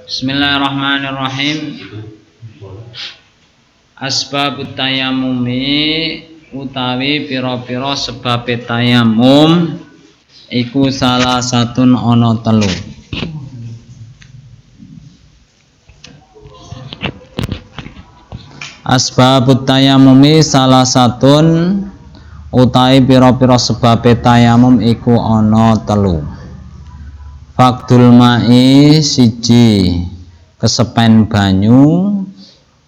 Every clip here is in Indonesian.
Bismillahirrahmanirrahim. Asbabut tayamumi utawi pira-pira sebab tayamum iku salah satun ana telu. Asbabut tayamumi salah satun utawi pira-pira sebab tayamum iku ana telu. Fakdul ma'i siji kesepen banyu,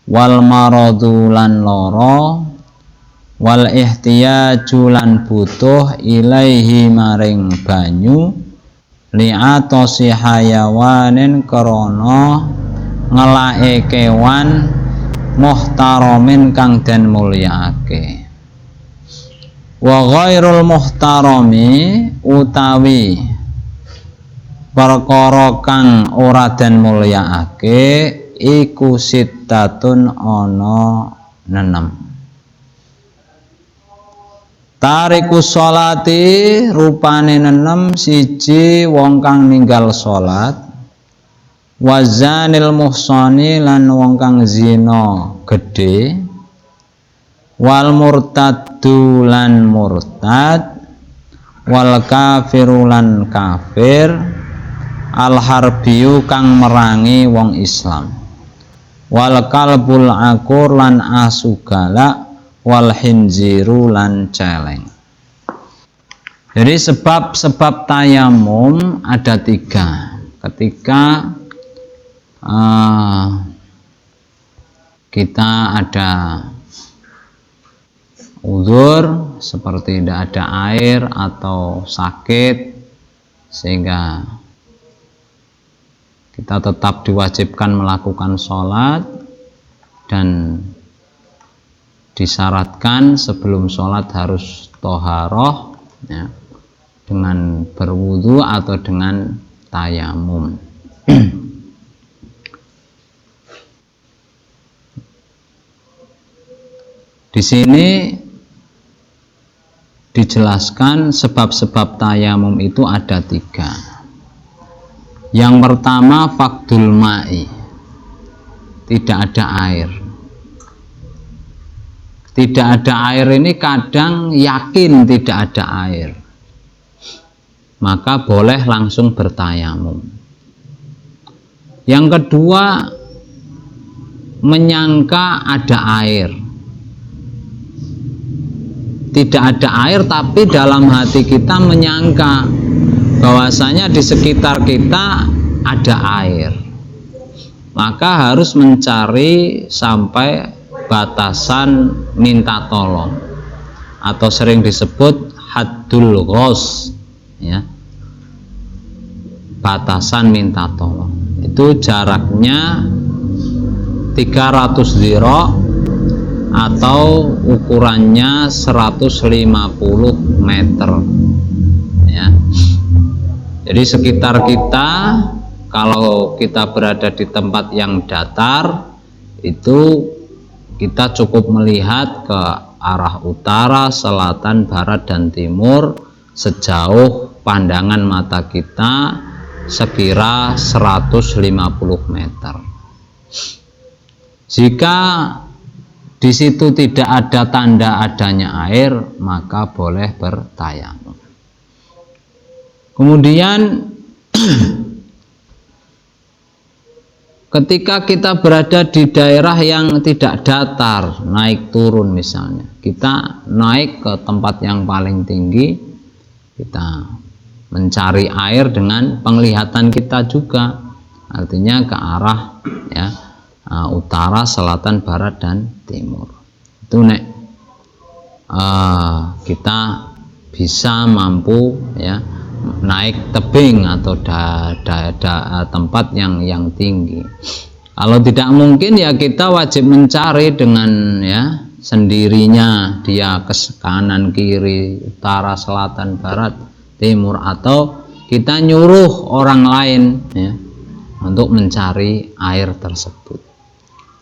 wal maradu lan lara, wal ihtiyaju lan butuh ilaihi maring banyu, li'atosi hayawanin krana ngelake kewan muhtaramin kang den mulyaake. Wa ghairul muhtarami utawi perkara kang ora den mulyaake iku sittatun ana 6. Tariku sholati rupane 6 siji wong kang ninggal salat, wazanil muhsani lan wong kang zina gedhe, wal murtaddu lan murtad, wal kafiru lan kafir, al harbiyu kang merangi wong Islam, wal kalbul akur lan asu galak, wal hinziru lan celeng. Jadi sebab-sebab tayamum ada 3. Ketika kita ada uzur seperti tidak ada air atau sakit sehingga kita tetap diwajibkan melakukan sholat, dan disyaratkan sebelum sholat harus toharoh ya, dengan berwudu atau dengan tayamum. Di sini dijelaskan sebab-sebab tayamum itu ada 3. Yang pertama fakdul ma'i, tidak ada air. Tidak ada air ini kadang yakin tidak ada air, maka boleh langsung bertayamum. Yang kedua menyangka ada air. Tidak ada air tapi dalam hati kita menyangka bahwasanya di sekitar kita ada air, maka harus mencari sampai batasan minta tolong atau sering disebut haddul ghos ya, batasan minta tolong. Itu jaraknya 300 dhira atau ukurannya 150 meter ya. Jadi sekitar kita, kalau kita berada di tempat yang datar, itu kita cukup melihat ke arah utara, selatan, barat, dan timur sejauh pandangan mata kita sekira 150 meter. Jika di situ tidak ada tanda adanya air, maka boleh bertayamum. Kemudian ketika kita berada di daerah yang tidak datar, naik turun misalnya, kita naik ke tempat yang paling tinggi, kita mencari air dengan penglihatan kita juga, artinya ke arah ya, utara, selatan, barat, dan timur. Itu kita bisa mampu ya naik tebing atau tempat yang tinggi. Kalau tidak mungkin ya kita wajib mencari dengan ya sendirinya, dia ke kanan, kiri, utara, selatan, barat, timur, atau kita nyuruh orang lain ya untuk mencari air tersebut.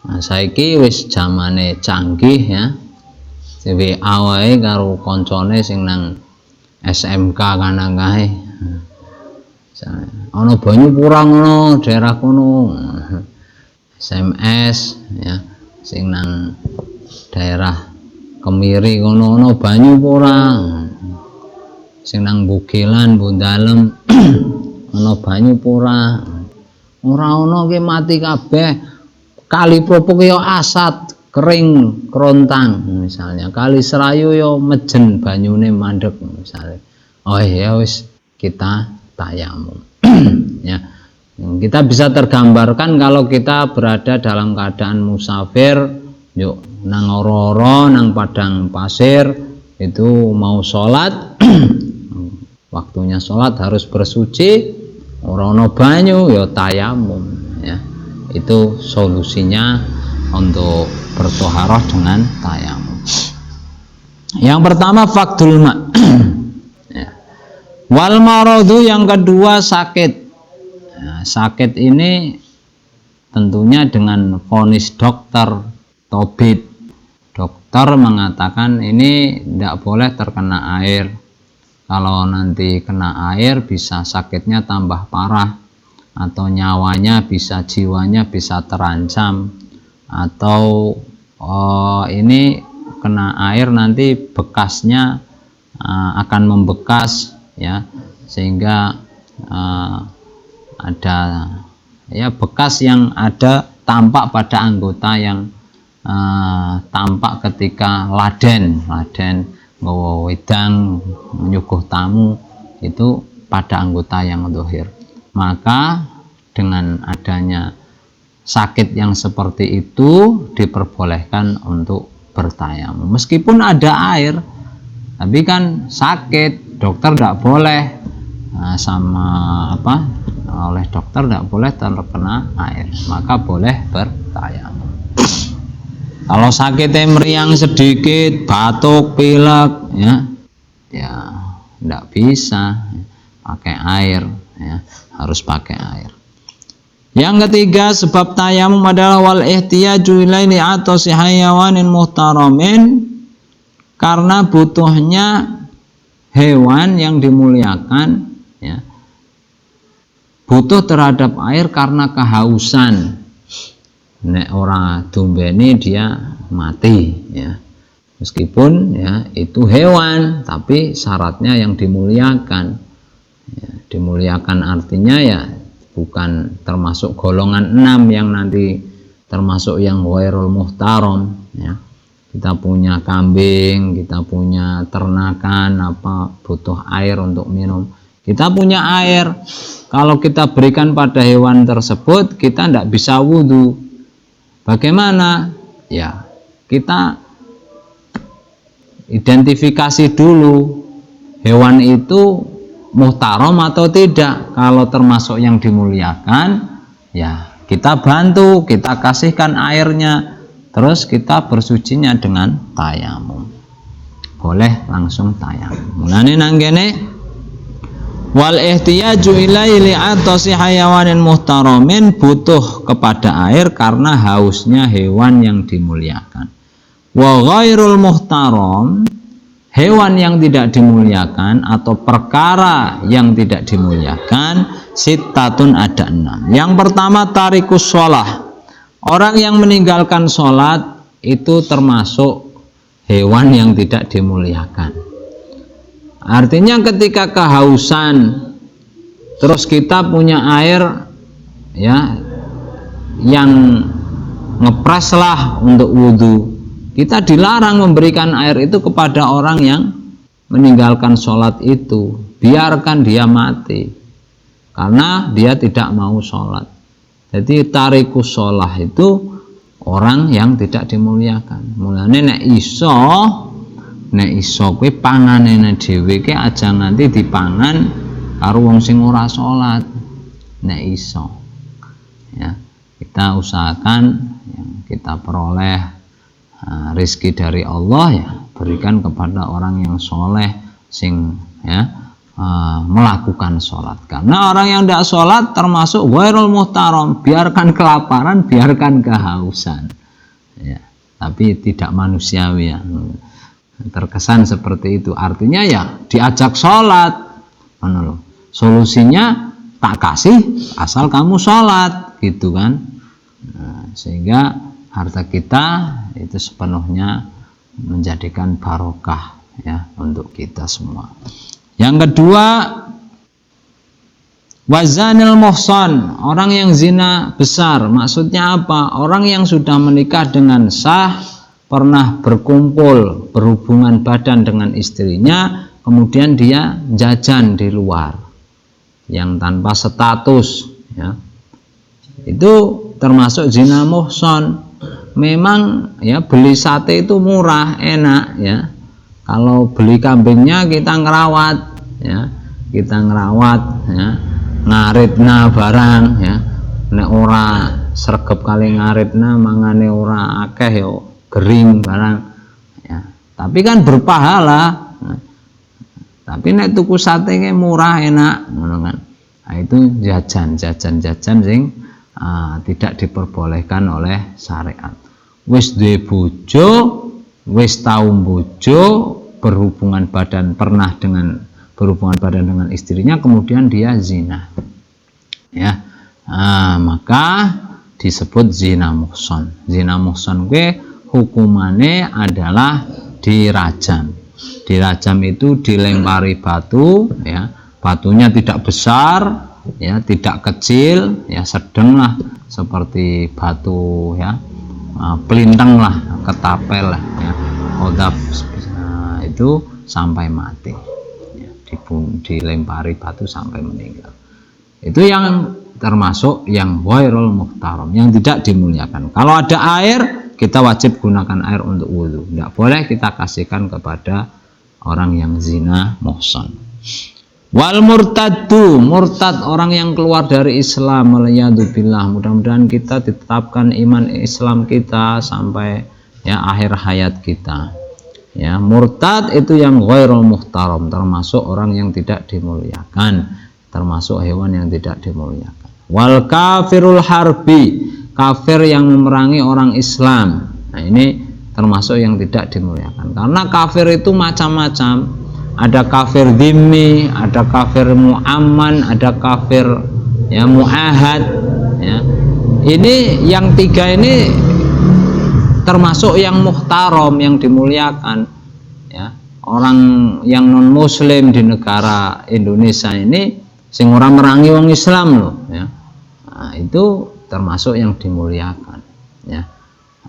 Nah, saiki wis zamane canggih ya, WA wae karo koncone sing nang SMK kana kae. Ana banyu kurang ngono daerah kono. SMS ya sing nang daerah Kemiri kono ana banyu kurang. Sing nang Bugelan, Bondalem ana banyu pura. Ora ana ki mati kabeh. Kali Propo ya asat, kering, kerontang misalnya. Kali Serayu ya mejen banyune mandek misalnya. Oh ya wis kita tayamum. Ya. Kita bisa tergambarkan kalau kita berada dalam keadaan musafir, yuk nang oro-oro, nang padang pasir itu mau sholat, waktunya sholat harus bersuci, ora-ono banyu, ya tayamum. Ya. Itu solusinya untuk bertoharoh dengan tayamum. Yang pertama fakdul ma. Ya. Wal marodu, yang kedua sakit. Nah, sakit ini tentunya dengan vonis dokter tobit. Dokter mengatakan ini tidak boleh terkena air. Kalau nanti kena air bisa sakitnya tambah parah, atau nyawanya bisa, jiwanya bisa terancam, atau ini kena air nanti bekasnya akan membekas ya, sehingga ada ya bekas yang ada tampak pada anggota yang tampak ketika laden nggawa wedang menyuguh tamu, itu pada anggota yang zahir. Maka dengan adanya sakit yang seperti itu diperbolehkan untuk bertayamum meskipun ada air, tapi kan sakit, dokter tidak boleh oleh dokter tidak boleh terkena air, maka boleh bertayamum. Kalau sakitnya meriang sedikit, batuk, pilek, ya tidak bisa pakai air, ya harus pakai air. Yang ketiga sebab tayamum adalah wal ihtiyaju ilaili atasi hayawanin muhtaramin, karena butuhnya hewan yang dimuliakan ya, butuh terhadap air karena kehausan. Nek ora dumbeni dia mati ya. Meskipun ya itu hewan, tapi syaratnya yang dimuliakan. Ya, dimuliakan artinya ya bukan termasuk golongan 6 yang nanti termasuk yang ghairul muhtaram ya. Kita punya kambing, kita punya ternakan butuh air untuk minum. Kita punya air, kalau kita berikan pada hewan tersebut kita tidak bisa wudhu. Bagaimana? Ya kita identifikasi dulu hewan itu muhtaram atau tidak. Kalau termasuk yang dimuliakan, ya kita bantu, kita kasihkan airnya, terus kita bersucinya dengan tayamum. Boleh langsung tayamum. Mulane nang kene wal ihtiyaju ilaihi li'atasi hayawanin muhtaramin, butuh kepada air karena hausnya hewan yang dimuliakan. Wa ghairul muhtaram, hewan yang tidak dimuliakan atau perkara yang tidak dimuliakan, sittatun ada 6. Yang pertama tarikus sholah, orang yang meninggalkan sholat itu termasuk hewan yang tidak dimuliakan. Artinya ketika kehausan terus kita punya air ya yang ngepres lah untuk wudhu, kita dilarang memberikan air itu kepada orang yang meninggalkan sholat itu. Biarkan dia mati karena dia tidak mau sholat. Jadi tarikus sholah itu orang yang tidak dimuliakan. Mulane nek iso kuwi panganene dhewe ki aja nanti dipangan karo wong sing ora salat. Nek iso ya kita usahakan yang kita peroleh rezeki dari Allah ya berikan kepada orang yang soleh sing ya melakukan sholat. Karena orang yang tidak sholat termasuk ghairul muhtaram, biarkan kelaparan, biarkan kehausan ya, tapi tidak manusiawi ya. Terkesan seperti itu. Artinya ya diajak sholat. Solusinya tak kasih asal kamu sholat, gitu kan. Nah, sehingga harta kita itu sepenuhnya menjadikan barokah ya untuk kita semua. Yang kedua, wazanil muhsan, orang yang zina besar. Maksudnya apa? Orang yang sudah menikah dengan sah, pernah berkumpul berhubungan badan dengan istrinya, kemudian dia jajan di luar yang tanpa status ya. Itu termasuk zina muhsan. Memang ya beli sate itu murah, enak ya. Kalau beli kambingnya kita ngerawat ya, ngaritna barang ya. Nek ora sregep kali ngaritna mangane ora akeh yo gering barang ya. Tapi kan berpahala. Tapi nek tuku sate murah enak ngono kan. Nah, itu jajan sing tidak diperbolehkan oleh syariat. Wis duwe bojo, wis tau bojo, pernah berhubungan badan dengan istrinya, kemudian dia zina ya, maka disebut zina muhsan. Zina muhsan kuwi hukumannya adalah dirajam. Dirajam itu dilempari batu ya, batunya tidak besar ya, tidak kecil ya, sedang lah, seperti batu ya, pelintang lah, ketapel lah ya, odap, itu sampai mati ya, dilempari batu sampai meninggal. Itu yang termasuk yang ghairul muhtaram, yang tidak dimuliakan. Kalau ada air, kita wajib gunakan air untuk wudhu, tidak boleh kita kasihkan kepada orang yang zina muhsan. Wal murtaddu, murtad, orang yang keluar dari Islam, waliyadzubillah. Mudah-mudahan kita ditetapkan iman Islam kita sampai ya akhir hayat kita. Ya, murtad itu yang ghairul muhtaram, termasuk orang yang tidak dimuliakan, termasuk hewan yang tidak dimuliakan. Wal kafirul harbi, kafir yang memerangi orang Islam. Nah, ini termasuk yang tidak dimuliakan. Karena kafir itu macam-macam. Ada kafir dhimmi, ada kafir mu'amman, ada kafir ya mu'ahad ya. Ini yang tiga ini termasuk yang muhtaram, yang dimuliakan ya. Orang yang non muslim di negara Indonesia ini sing ora merangi wong Islam loh ya. Nah, itu termasuk yang dimuliakan ya.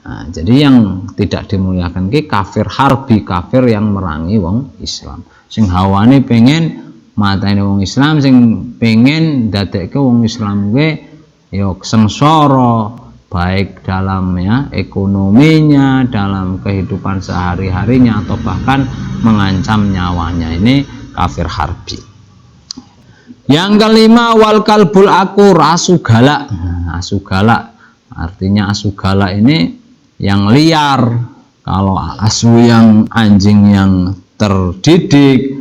Nah, jadi yang tidak dimuliakan ki kafir harbi, kafir yang merangi wong Islam. Sing hawane pengen matane wong Islam, sing pengen dadekke wong Islam kuwi ya sengsara, baik dalam ya ekonominya, dalam kehidupan sehari-harinya, atau bahkan mengancam nyawanya. Ini kafir harbi. Yang kelima, wal kalbul akur, asu galak. Asu galak artinya asu galak ini yang liar. Kalau asu yang anjing yang terdidik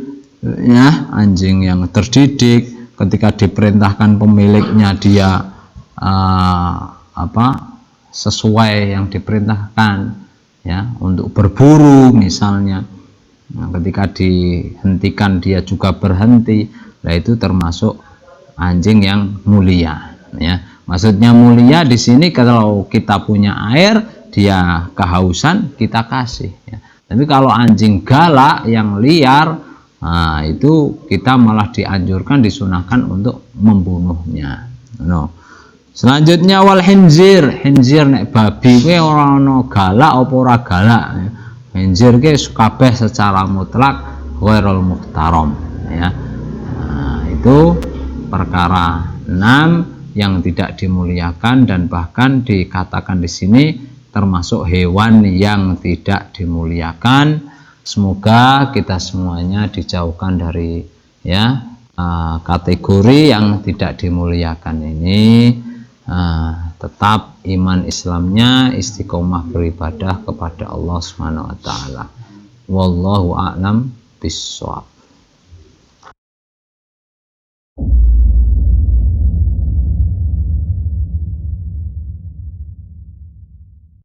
ya, anjing yang terdidik ketika diperintahkan pemiliknya dia sesuai yang diperintahkan ya, untuk berburu misalnya. Nah, ketika dihentikan dia juga berhenti. Nah, itu termasuk anjing yang mulia ya. Maksudnya mulia di sini kalau kita punya air, dia kehausan, kita kasih ya. Tapi kalau anjing galak yang liar, nah, itu kita malah dianjurkan, disunahkan untuk membunuhnya. No. Selanjutnya wal khinzir, khinzir nek babi kuwi ora ana galak apa ora galak. Khinzir ki kabeh secara mutlak ghairul muhtaram ya. Nah, itu perkara 6 yang tidak dimuliakan dan bahkan dikatakan di sini termasuk hewan yang tidak dimuliakan. Semoga kita semuanya dijauhkan dari ya kategori yang tidak dimuliakan ini. Tetap iman Islamnya, istiqomah beribadah kepada Allah Subhanahu wa taala. Wallahu a'lam bishawab.